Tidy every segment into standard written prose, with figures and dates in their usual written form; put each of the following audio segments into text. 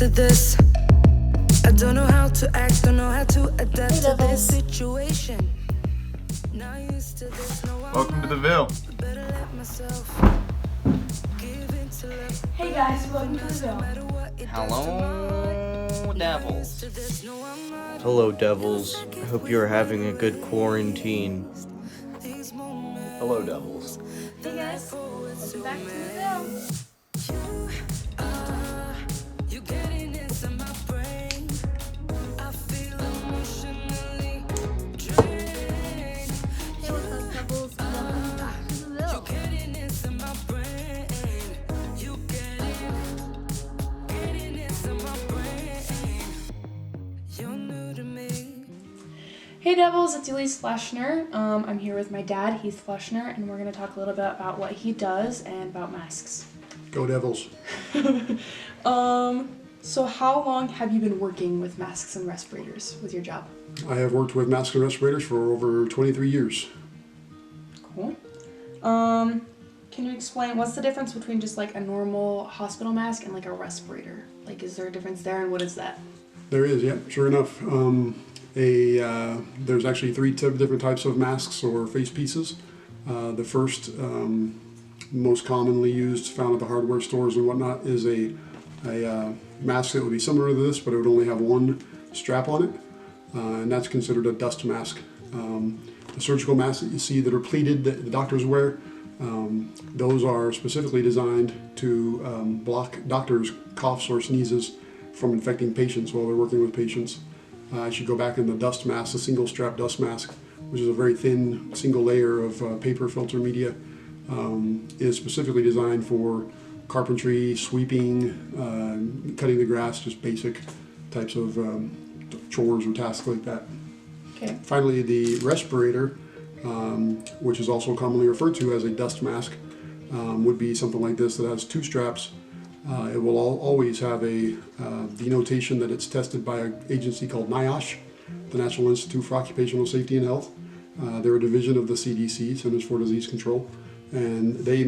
to this. I don't know how to act, don't know how to adapt to this situation. Now used to this, no, Welcome to the Ville. better let myself give in to love. Hey guys, welcome to the Ville. Hello, devils. Hello, devils. I hope you're having a good quarantine. Hello, devils. Hey guys, welcome back to the Ville. You getting into my brain. I feel emotionally drained. Hey, what's up, devils? Welcome back to the Ville. Getting into my brain. You getting into my brain. You're new to me. Hey devils, it's Elise Fleshner. I'm here with my dad, Heath Fleshner, and we're going to talk a little bit about what he does and about masks. Go Devils. So how long have you been working with masks and respirators with your job? I have worked with masks and respirators for over 23 years. Cool. Can you explain what's the difference between just like a normal hospital mask and like a respirator? Like, is there a difference there, and what is that? There is, yeah, sure enough. There's actually three different types of masks or face pieces. The first, most commonly used, found at the hardware stores and whatnot, is a mask that would be similar to this, but it would only have one strap on it, and that's considered a dust mask. The surgical masks that you see that are pleated that the doctors wear, those are specifically designed to block doctors' coughs or sneezes from infecting patients while they're working with patients. I should go back in the dust mask, the single strap dust mask, which is a very thin single layer of paper filter media, is specifically designed for carpentry, sweeping, cutting the grass, just basic types of chores or tasks like that. Okay. Finally, the respirator, which is also commonly referred to as a dust mask, would be something like this that has two straps. It will always have a denotation that it's tested by an agency called NIOSH, the National Institute for Occupational Safety and Health. They're a division of the CDC, Centers for Disease Control, and they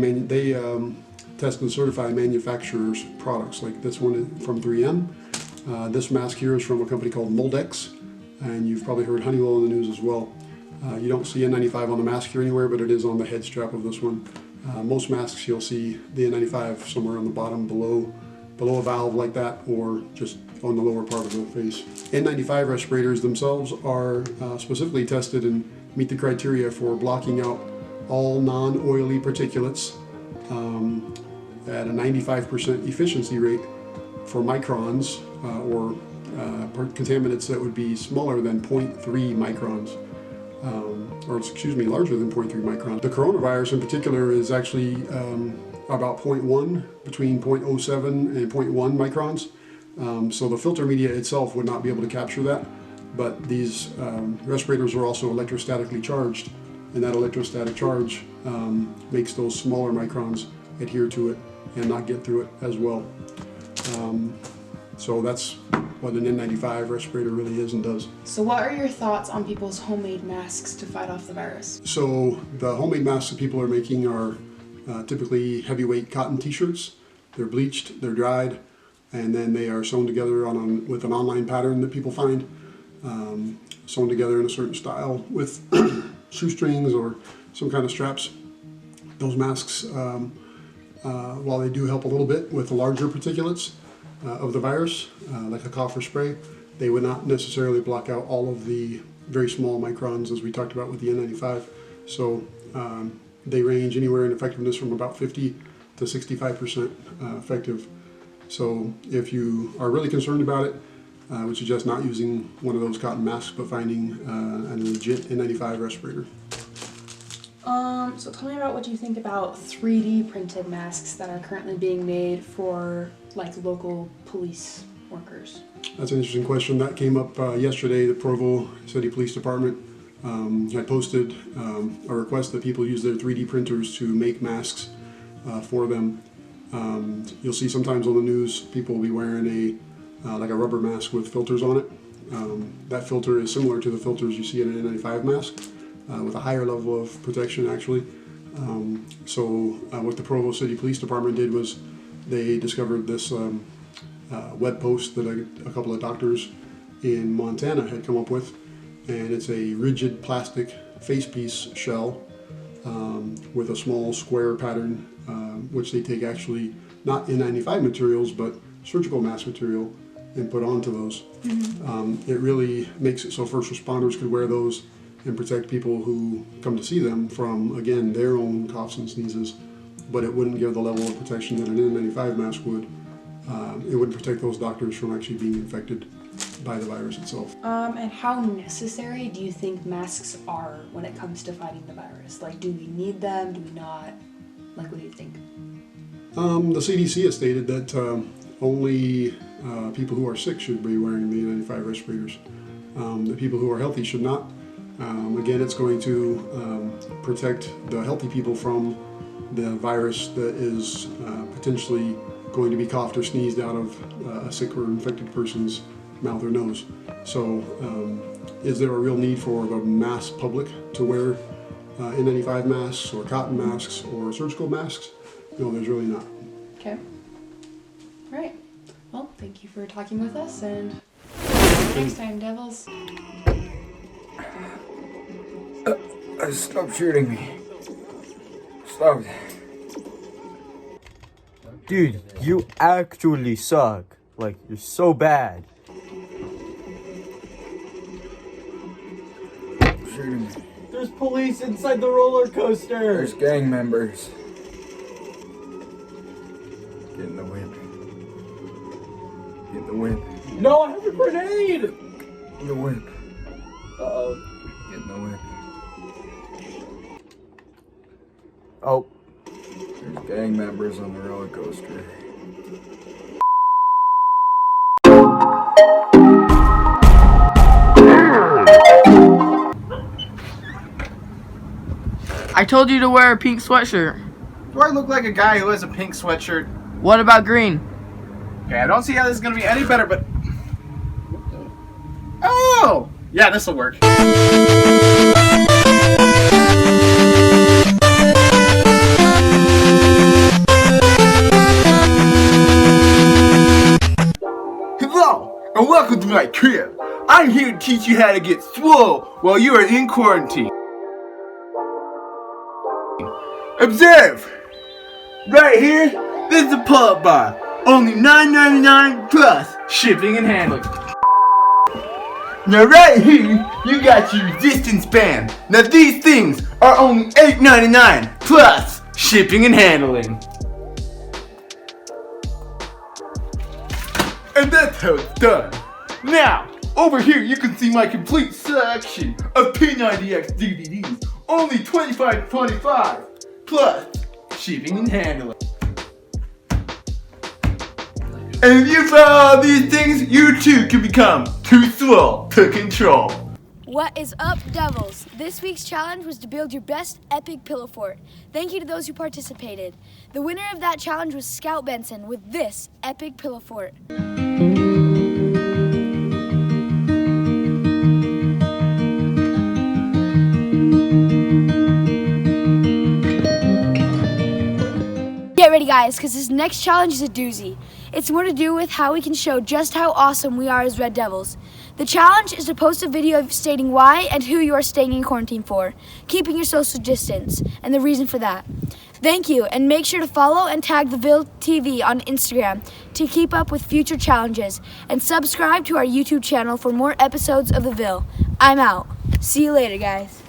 test and certify manufacturers' products, like this one from 3M. This mask here is from a company called Moldex, and you've probably heard Honeywell in the news as well. You don't see N95 on the mask here anywhere, but it is on the head strap of this one. Most masks you'll see the N95 somewhere on the bottom below a valve like that, or just on the lower part of the face. N95 respirators themselves are specifically tested and meet the criteria for blocking out all non-oily particulates at a 95% efficiency rate for microns or contaminants that would be smaller than 0.3 microns. Larger than 0.3 microns. The coronavirus in particular is actually about 0.1, between 0.07 and 0.1 microns. So the filter media itself would not be able to capture that, but these respirators are also electrostatically charged, and that electrostatic charge makes those smaller microns adhere to it and not get through it as well. So that's what an N95 respirator really is and does. So what are your thoughts on people's homemade masks to fight off the virus? So the homemade masks that people are making are typically heavyweight cotton t-shirts. They're bleached, they're dried, and then they are sewn together with an online pattern that people find, sewn together in a certain style with shoestrings or some kind of straps. Those masks, while they do help a little bit with the larger particulates of the virus, like a cough or spray, they would not necessarily block out all of the very small microns as we talked about with the N95. So they range anywhere in effectiveness from about 50 to 65% effective. So if you are really concerned about it, I would suggest not using one of those cotton masks, but finding a legit N95 respirator. So tell me about what you think about 3D printed masks that are currently being made for like local police workers. That's an interesting question. That came up yesterday. The Provo City Police Department had posted a request that people use their 3D printers to make masks for them. You'll see sometimes on the news people will be wearing like a rubber mask with filters on it. That filter is similar to the filters you see in an N95 mask, with a higher level of protection actually. So what the Provo City Police Department did was they discovered this web post that a couple of doctors in Montana had come up with, and it's a rigid plastic facepiece shell with a small square pattern, which they take actually not N95 materials but surgical mask material and put onto those. It really makes it so first responders could wear those and protect people who come to see them from, again, their own coughs and sneezes, but it wouldn't give the level of protection that an N95 mask would. It wouldn't protect those doctors from actually being infected by the virus itself. And how necessary do you think masks are when it comes to fighting the virus? Like, do we need them? Do we not? Like, what do you think? The CDC has stated that only people who are sick should be wearing the N95 respirators. The people who are healthy should not. Again, it's going to protect the healthy people from the virus that is potentially going to be coughed or sneezed out of a sick or infected person's mouth or nose. So is there a real need for the mass public to wear N95 masks or cotton masks or surgical masks? No, there's really not. Okay. All right. Well, thank you for talking with us, and next time, Devils. Stop shooting me. Stop. Dude, you actually suck. Like, you're so bad. Stop shooting me. There's police inside the roller coaster. There's gang members. Get in the whip. Get in the whip. No, I have a grenade. Get in the whip. Uh-oh. Get in the whip. Oh. There's gang members on the roller coaster. I told you to wear a pink sweatshirt. Do I look like a guy who has a pink sweatshirt? What about green? Okay, I don't see how this is gonna be any better, but... Oh! Yeah, this'll work. Hello, and welcome to my crib. I'm here to teach you how to get swole while you are in quarantine. Observe! Right here, this is a pull-up bar. Only $9.99 plus shipping and handling. Now right here, you got your resistance band. Now these things are only $8.99 plus shipping and handling. And that's how it's done. Now, over here you can see my complete selection of P90X DVDs. Only $25.25 plus shipping and handling. And if you follow all these things, you too can become too swole to control. What is up, Devils? This week's challenge was to build your best epic pillow fort. Thank you to those who participated. The winner of that challenge was Scout Benson with this epic pillow fort. Get ready, guys, because this next challenge is a doozy. It's more to do with how we can show just how awesome we are as Red Devils. The challenge is to post a video stating why and who you are staying in quarantine for, keeping your social distance, and the reason for that. Thank you, and make sure to follow and tag the Ville TV on Instagram to keep up with future challenges, and subscribe to our YouTube channel for more episodes of the Ville. I'm out. See you later, guys.